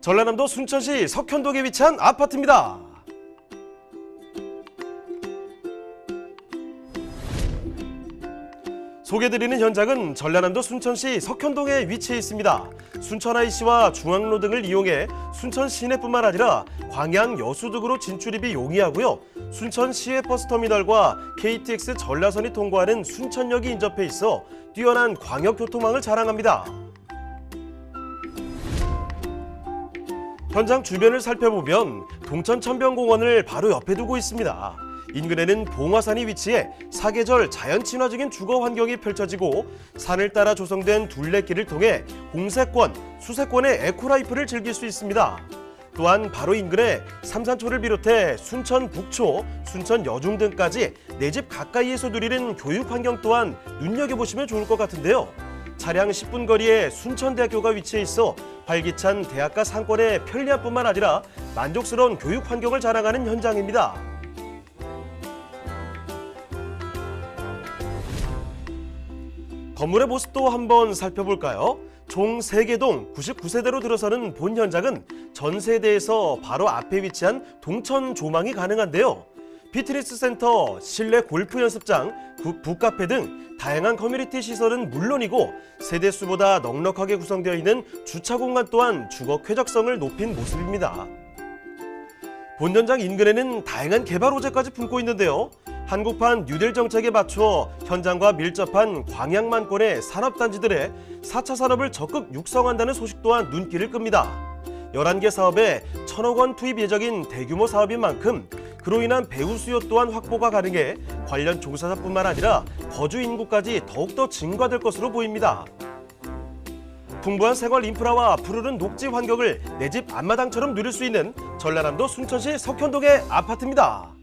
전라남도 순천시 석현동에 위치한 아파트입니다. 소개드리는 현장은 전라남도 순천시 석현동에 위치해 있습니다. 순천 IC와 중앙로 등을 이용해 순천 시내뿐만 아니라 광양, 여수 등으로 진출입이 용이하고요. 순천 시외버스터미널과 KTX 전라선이 통과하는 순천역이 인접해 있어 뛰어난 광역교통망을 자랑합니다. 현장 주변을 살펴보면 동천 천변공원을 바로 옆에 두고 있습니다. 인근에는 봉화산이 위치해 사계절 자연 친화적인 주거 환경이 펼쳐지고 산을 따라 조성된 둘레길을 통해 홍세권, 수세권의 에코라이프를 즐길 수 있습니다. 또한 바로 인근에 삼산초를 비롯해 순천 북초, 순천 여중 등까지 내 집 가까이에서 누리는 교육 환경 또한 눈여겨보시면 좋을 것 같은데요. 차량 10분 거리에 순천대학교가 위치해 있어 활기찬 대학가 상권의 편리함뿐만 아니라 만족스러운 교육 환경을 자랑하는 현장입니다. 건물의 모습도 한번 살펴볼까요? 총 3개 동 99세대로 들어서는 본 현장은 전 세대에서 바로 앞에 위치한 동천 조망이 가능한데요. 피트니스 센터, 실내 골프 연습장, 북카페 등 다양한 커뮤니티 시설은 물론이고 세대수보다 넉넉하게 구성되어 있는 주차 공간 또한 주거 쾌적성을 높인 모습입니다. 본 현장 인근에는 다양한 개발 호재까지 품고 있는데요. 한국판 뉴딜 정책에 맞춰 현장과 밀접한 광양만권의 산업단지들의 4차 산업을 적극 육성한다는 소식 또한 눈길을 끕니다. 11개 사업에 1,000억 원 투입 예정인 대규모 사업인 만큼 그로 인한 배우 수요 또한 확보가 가능해 관련 종사자뿐만 아니라 거주 인구까지 더욱더 증가될 것으로 보입니다. 풍부한 생활 인프라와 푸르른 녹지 환경을 내 집 앞마당처럼 누릴 수 있는 전라남도 순천시 석현동의 아파트입니다.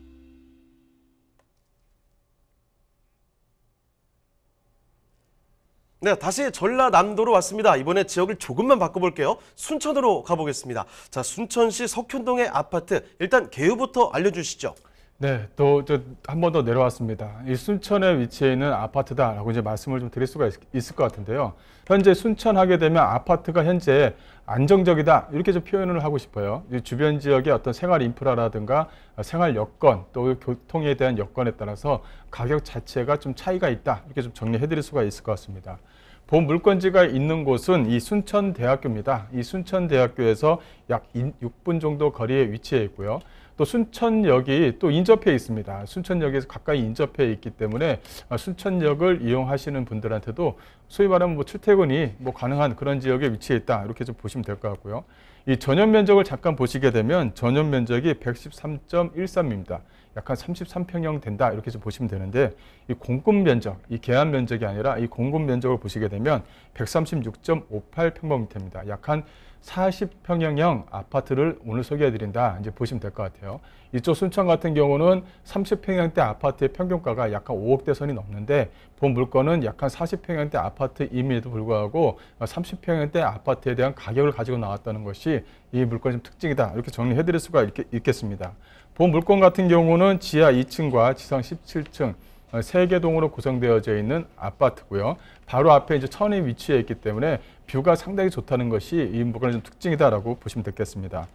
네, 다시 전라남도로 왔습니다. 이번에 지역을 조금만 바꿔볼게요. 순천으로 가보겠습니다. 자, 순천시 석현동의 아파트, 일단 개요부터 알려주시죠. 네, 또 한 번 더 내려왔습니다. 이 순천에 위치해 있는 아파트다라고 이제 말씀을 좀 드릴 수가 있을 것 같은데요. 현재 순천 하게 되면 아파트가 현재 안정적이다 이렇게 좀 표현을 하고 싶어요. 이 주변 지역의 어떤 생활 인프라라든가 생활 여건 또 교통에 대한 여건에 따라서 가격 자체가 좀 차이가 있다 이렇게 좀 정리해 드릴 수가 있을 것 같습니다. 본 물건지가 있는 곳은 이 순천대학교입니다. 이 순천대학교에서 약 6분 정도 거리에 위치해 있고요. 또 순천역이 또 인접해 있습니다. 순천역에서 가까이 인접해 있기 때문에 순천역을 이용하시는 분들한테도 소위 말하면 뭐 출퇴근이 뭐 가능한 그런 지역에 위치해 있다. 이렇게 좀 보시면 될 것 같고요. 이 전용 면적을 잠깐 보시게 되면 전용 면적이 113.13입니다. 약 한 33평형 된다. 이렇게 좀 보시면 되는데 이 공급 면적, 이 계약 면적이 아니라 이 공급 면적을 보시게 되면 136.58평방미터입니다. 약 한 40평형형 아파트를 오늘 소개해 드린다. 이제 보시면 될 것 같아요. 이쪽 순천 같은 경우는 30평형대 아파트의 평균가가 약 한 5억대 선이 넘는데 본 물건은 약 한 40평형대 아파트임에도 불구하고 30평형대 아파트에 대한 가격을 가지고 나왔다는 것이 이 물건의 좀 특징이다. 이렇게 정리해 드릴 수가 있겠습니다. 본 물건 같은 경우는 지하 2층과 지상 17층 3개 동으로 구성되어져 있는 아파트고요. 바로 앞에 이제 천이 위치해 있기 때문에 뷰가 상당히 좋다는 것이 이 물건의 좀 특징이다라고 보시면 되겠습니다.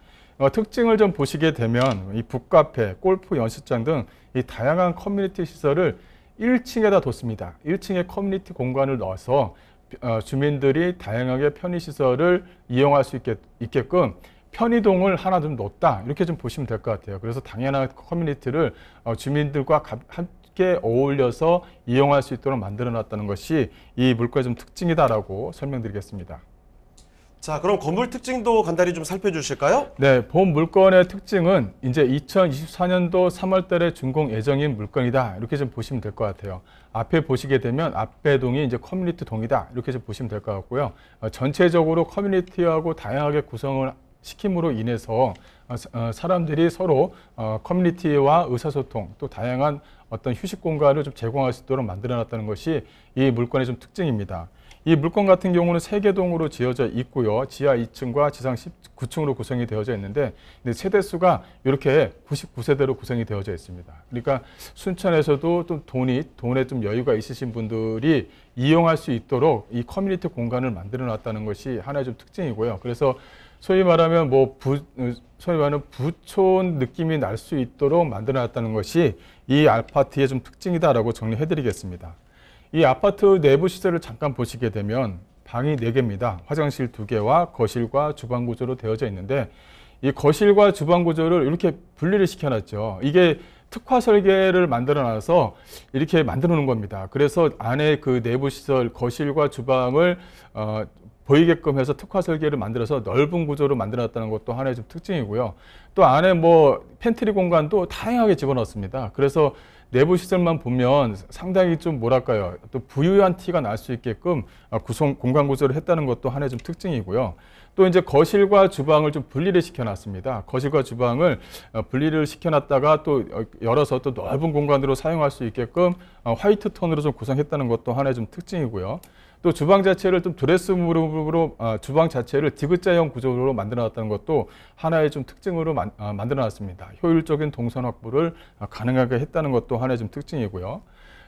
특징을 좀 보시게 되면 이 북카페, 골프 연습장 등 이 다양한 커뮤니티 시설을 1층에다 뒀습니다. 1층에 커뮤니티 공간을 넣어서 주민들이 다양하게 편의시설을 이용할 수 있게끔 편의동을 하나 좀 놓았다. 이렇게 좀 보시면 될 것 같아요. 그래서 당연한 커뮤니티를 주민들과 함께 어울려서 이용할 수 있도록 만들어 놨다는 것이 이 물건의 좀 특징이다라고 설명드리겠습니다. 자, 그럼 건물 특징도 간단히 좀 살펴주실까요? 네, 본 물건의 특징은 이제 2024년도 3월 달에 준공 예정인 물건이다. 이렇게 좀 보시면 될 것 같아요. 앞에 보시게 되면 앞배동이 이제 커뮤니티 동이다. 이렇게 좀 보시면 될 것 같고요. 전체적으로 커뮤니티하고 다양하게 구성을 시킴으로 인해서 사람들이 서로 커뮤니티와 의사소통 또 다양한 어떤 휴식 공간을 좀 제공할 수 있도록 만들어 놨다는 것이 이 물건의 좀 특징입니다. 이 물건 같은 경우는 3개 동으로 지어져 있고요. 지하 2층과 지상 19층으로 구성이 되어져 있는데 세대수가 이렇게 99세대로 구성이 되어져 있습니다. 그러니까 순천에서도 좀 돈에 좀 여유가 있으신 분들이 이용할 수 있도록 이 커뮤니티 공간을 만들어 놨다는 것이 하나의 좀 특징이고요. 그래서 소위 말하면 소위 말하는 부촌 느낌이 날 수 있도록 만들어 놨다는 것이 이 아파트의 좀 특징이다라고 정리해 드리겠습니다. 이 아파트 내부 시설을 잠깐 보시게 되면 방이 4개입니다. 화장실 2개와 거실과 주방 구조로 되어져 있는데 이 거실과 주방 구조를 이렇게 분리를 시켜놨죠. 이게 특화 설계를 만들어 놔서 이렇게 만들어 놓은 겁니다. 그래서 안에 그 내부 시설 거실과 주방을 보이게끔 해서 특화 설계를 만들어서 넓은 구조로 만들어 놨다는 것도 하나의 좀 특징이고요. 또 안에 뭐 팬트리 공간도 다양하게 집어넣습니다. 그래서 내부 시설만 보면 상당히 좀 뭐랄까요, 또 부유한 티가 날 수 있게끔 공간 구조를 했다는 것도 하나의 좀 특징이고요. 또 이제 거실과 주방을 좀 분리를 시켜놨습니다. 거실과 주방을 분리를 시켜놨다가 또 열어서 또 넓은 공간으로 사용할 수 있게끔 화이트 톤으로 좀 구성했다는 것도 하나의 좀 특징이고요. 또 주방 자체를 좀 드레스룸으로 주방 자체를 디귿자형 구조로 만들어 놨다는 것도 하나의 좀 특징으로 만들어 놨습니다. 효율적인 동선 확보를 가능하게 했다는 것도 하나의 좀 특징이고요.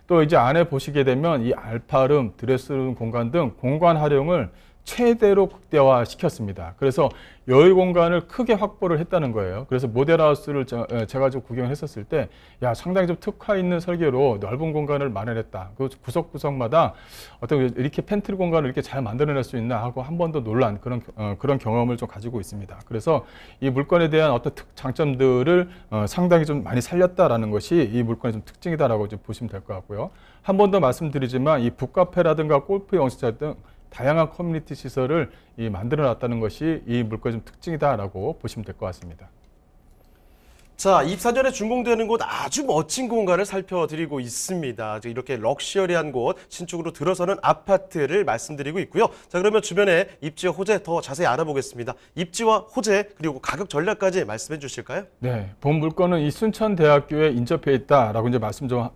또 이제 안에 보시게 되면 이 알파룸, 드레스룸 공간 등 공간 활용을 최대로 극대화 시켰습니다. 그래서 여유 공간을 크게 확보를 했다는 거예요. 그래서 모델하우스를 제가 좀 구경을 했었을 때, 야, 상당히 좀 특화 있는 설계로 넓은 공간을 마련했다. 그 구석구석마다 어떤 이렇게 팬트리 공간을 이렇게 잘 만들어낼 수 있나 하고 한 번 더 놀란 그런 경험을 좀 가지고 있습니다. 그래서 이 물건에 대한 어떤 장점들을 상당히 좀 많이 살렸다라는 것이 이 물건의 좀 특징이다라고 좀 보시면 될 것 같고요. 한 번 더 말씀드리지만 이 북카페라든가 골프 영수장 등 다양한 커뮤니티 시설을 만들어 놨다는 것이 이 물건의 좀 특징이다라고 보시면 될 것 같습니다. 자, 24년에 준공되는 곳 아주 멋진 공간을 살펴드리고 있습니다. 이렇게 럭셔리한 곳, 신축으로 들어서는 아파트를 말씀드리고 있고요. 자, 그러면 주변에 입지와 호재 더 자세히 알아보겠습니다. 입지와 호재 그리고 가격 전략까지 말씀해 주실까요? 네, 본 물건은 이 순천대학교에 인접해 있다라고 이제 말씀 좀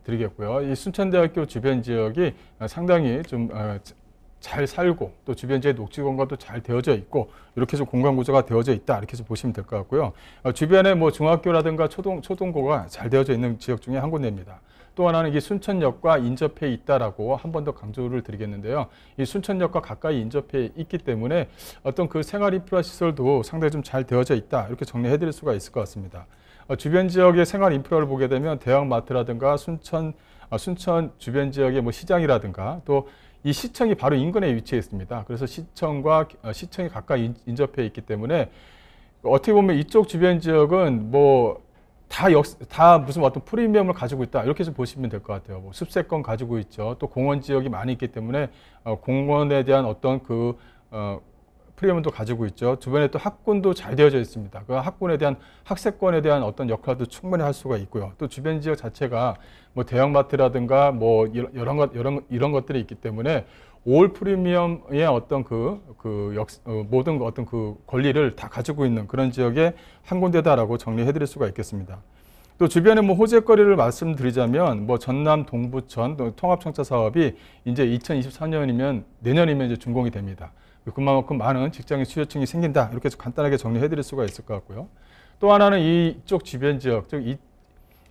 드리겠고요. 이 순천대학교 주변 지역이 상당히 좀 잘 살고 또 주변 지역 녹지 공간도 잘 되어져 있고 이렇게 좀 공간 구조가 되어져 있다 이렇게 좀 보시면 될 것 같고요. 주변에 뭐 중학교라든가 초등고가 잘 되어져 있는 지역 중에 한 군데입니다. 또 하나는 이게 순천역과 인접해 있다라고 한 번 더 강조를 드리겠는데요. 이 순천역과 가까이 인접해 있기 때문에 어떤 그 생활 인프라 시설도 상당히 좀 잘 되어져 있다 이렇게 정리해 드릴 수가 있을 것 같습니다. 주변 지역의 생활 인프라를 보게 되면 대형마트라든가 순천 주변 지역의 뭐 시장이라든가 또 이 시청이 바로 인근에 위치해 있습니다. 그래서 시청이 가까이 인접해 있기 때문에 어떻게 보면 이쪽 주변 지역은 뭐 다 무슨 어떤 프리미엄을 가지고 있다 이렇게 좀 보시면 될 것 같아요. 뭐 숲세권 가지고 있죠. 또 공원 지역이 많이 있기 때문에 공원에 대한 어떤 프리미엄도 가지고 있죠. 주변에 또 학군도 잘 되어져 있습니다. 그 학군에 대한 학세권에 대한 어떤 역할도 충분히 할 수가 있고요. 또 주변 지역 자체가 뭐 대형마트라든가 뭐 이런 것들이 있기 때문에 올 프리미엄의 어떤 모든 어떤 그 권리를 다 가지고 있는 그런 지역의 한 군데다라고 정리해드릴 수가 있겠습니다. 또 주변에 뭐 호재거리를 말씀드리자면 뭐 전남 동부천 통합청사 사업이 이제 2023년이면 내년이면 이제 준공이 됩니다. 그만큼 많은 직장인 수요층이 생긴다 이렇게 간단하게 정리해드릴 수가 있을 것 같고요. 또 하나는 이쪽 주변 지역, 즉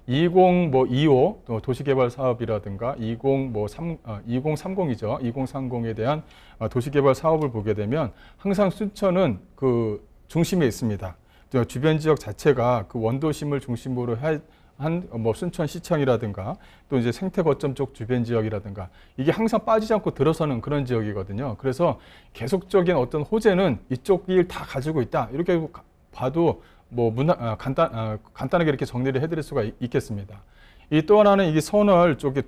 2025 도시개발 사업이라든가 2030이죠. 2030에 대한 도시개발 사업을 보게 되면 항상 순천은 그 중심에 있습니다. 주변 지역 자체가 그 원도심을 중심으로 한 뭐 순천시청이라든가 또 이제 생태 거점 쪽 주변 지역이라든가 이게 항상 빠지지 않고 들어서는 그런 지역이거든요. 그래서 계속적인 어떤 호재는 이쪽을 다 가지고 있다. 이렇게 봐도 뭐 간단하게 이렇게 정리를 해드릴 수가 있겠습니다. 이 또 하나는 이게 선월 쪽에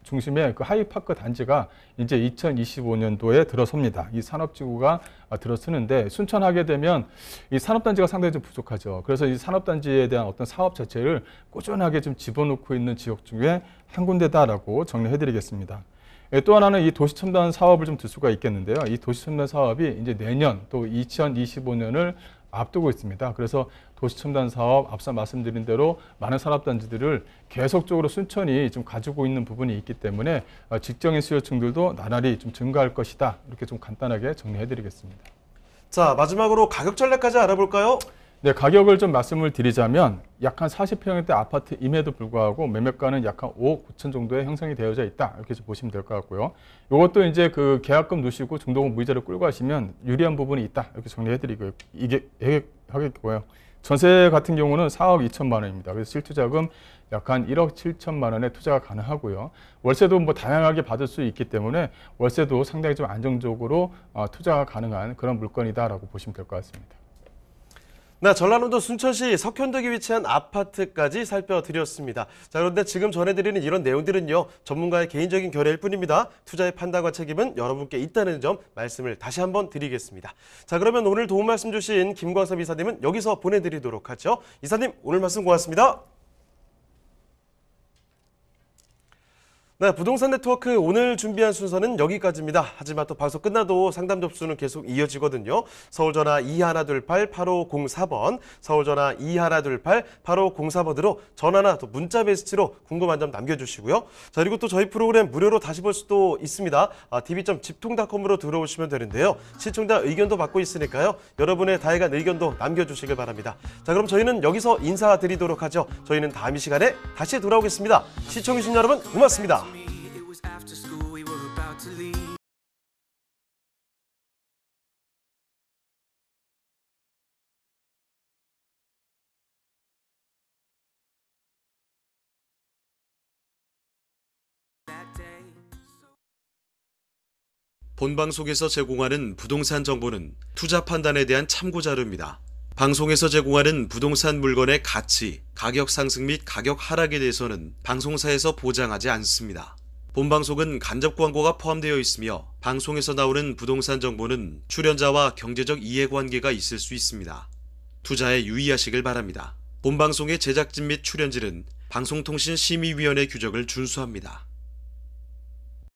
중심에 그 하이파크 단지가 이제 2025년도에 들어섭니다. 이 산업지구가 들어서는데 순천하게 되면 이 산업단지가 상당히 좀 부족하죠. 그래서 이 산업단지에 대한 어떤 사업 자체를 꾸준하게 좀 집어넣고 있는 지역 중에 한 군데다라고 정리해드리겠습니다. 또 하나는 이 도시첨단 사업을 좀 들 수가 있겠는데요. 이 도시첨단 사업이 이제 내년 또 2025년을 앞두고 있습니다. 그래서 도시첨단 사업 앞서 말씀드린 대로 많은 산업단지들을 계속적으로 순천이 좀 가지고 있는 부분이 있기 때문에 직장인 수요층들도 나날이 좀 증가할 것이다. 이렇게 좀 간단하게 정리해드리겠습니다. 자, 마지막으로 가격 전략까지 알아볼까요? 네, 가격을 좀 말씀을 드리자면 약 한 40평형대 아파트임에도 불구하고 매매가는 약 한 5억 9천 정도에 형성이 되어져 있다. 이렇게 보시면 될 것 같고요. 이것도 이제 그 계약금 넣으시고 중도금 무이자를 끌고 가시면 유리한 부분이 있다. 이렇게 정리해드리고 이게 하겠고요. 전세 같은 경우는 4억 2천만 원입니다. 그래서 실투자금 약 한 1억 7천만 원의 투자가 가능하고요. 월세도 뭐 다양하게 받을 수 있기 때문에 월세도 상당히 좀 안정적으로 투자가 가능한 그런 물건이다라고 보시면 될 것 같습니다. 네, 전라남도 순천시 석현동에 위치한 아파트까지 살펴드렸습니다. 자, 그런데 지금 전해드리는 이런 내용들은요, 전문가의 개인적인 견해일 뿐입니다. 투자의 판단과 책임은 여러분께 있다는 점 말씀을 다시 한번 드리겠습니다. 자, 그러면 오늘 도움 말씀 주신 김광섭 이사님은 여기서 보내드리도록 하죠. 이사님, 오늘 말씀 고맙습니다. 네, 부동산 네트워크 오늘 준비한 순서는 여기까지입니다. 하지만 또 방송 끝나도 상담 접수는 계속 이어지거든요. 서울전화 2128-8504번, 서울전화 2128-8504번으로 전화나 또 문자 메시지로 궁금한 점 남겨주시고요. 자, 그리고 또 저희 프로그램 무료로 다시 볼 수도 있습니다. tv.집통닷컴으로 들어오시면 되는데요. 시청자 의견도 받고 있으니까요. 여러분의 다양한 의견도 남겨주시길 바랍니다. 자, 그럼 저희는 여기서 인사드리도록 하죠. 저희는 다음 이 시간에 다시 돌아오겠습니다. 시청해주신 여러분 고맙습니다. It was after school, we were about to leave. That day. 본방송에서 제공하는 부동산 정보는 투자 판단에 대한 참고 자료입니다. 방송에서 제공하는 부동산 물건의 가치, 가격 상승 및 가격 하락에 대해서는 방송사에서 보장하지 않습니다. 본방송은 간접 광고가 포함되어 있으며 방송에서 나오는 부동산 정보는 출연자와 경제적 이해관계가 있을 수 있습니다. 투자에 유의하시길 바랍니다. 본방송의 제작진 및 출연진은 방송통신심의위원회 규정을 준수합니다.